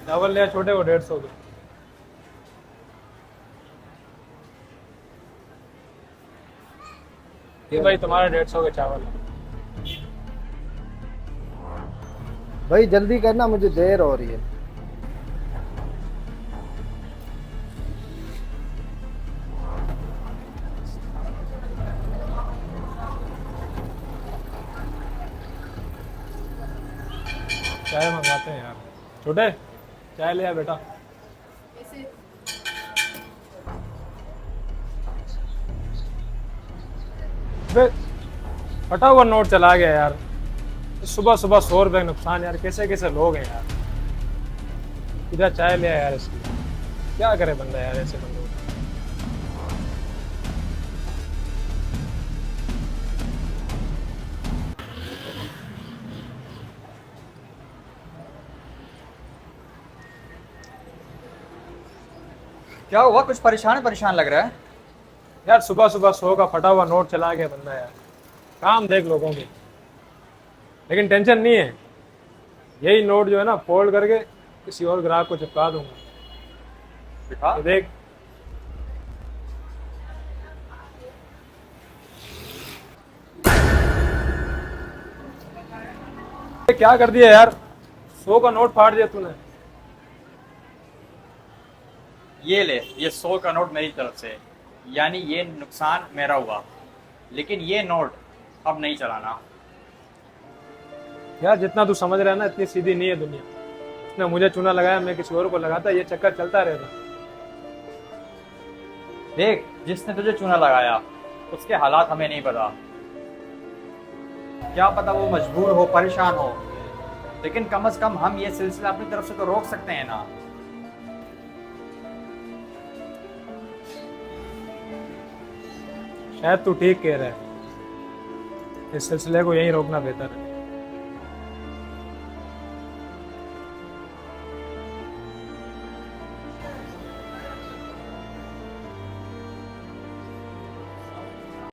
चावल लिया छोटे वो 150 के। ये भाई तुम्हारा 150 के चावल। भाई जल्दी करना, मुझे देर हो रही है। चाय मंगवाते हैं यार। छोटे, चाय ले आ बेटा। बे, फटा हुआ नोट चला गया यार। सुबह सुबह 100 रुपए का नुकसान यार, कैसे कैसे लोग हैं यार। इधर चाय ले आ यार इसकी। क्या करे बंदा यार ऐसे बंदों को। क्या हुआ? कुछ परेशान परेशान लग रहा है। यार सुबह सुबह 100 का फटा हुआ नोट चला गया बंदा यार। काम देख लोगों के। लेकिन टेंशन नहीं है, यही नोट जो है ना फोल्ड करके किसी और ग्राहक को चिपका दूंगा। दिखा। ये देख। ये क्या कर दिया यार, 100 का नोट फाड़ दिया तूने। ये ले, ये 100 का नोट मेरी तरफ से, यानी ये नुकसान मेरा हुआ, लेकिन ये नोट अब नहीं चलाना। यार जितना तू समझ रहा है ना, इतनी सीधी नहीं है दुनिया। उसने मुझे चूना लगाया, मैं किसी और को लगाता, ये चक्कर चलता रहता। देख, जिसने तुझे चूना लगाया उसके हालात हमें नहीं पता। क्या पता वो मजबूर हो, परेशान हो, लेकिन कम से कम हम ये सिलसिला अपनी तरफ से तो रोक सकते हैं ना। शायद तू ठीक कह रहा है, इस सिलसिले को यहीं रोकना बेहतर है।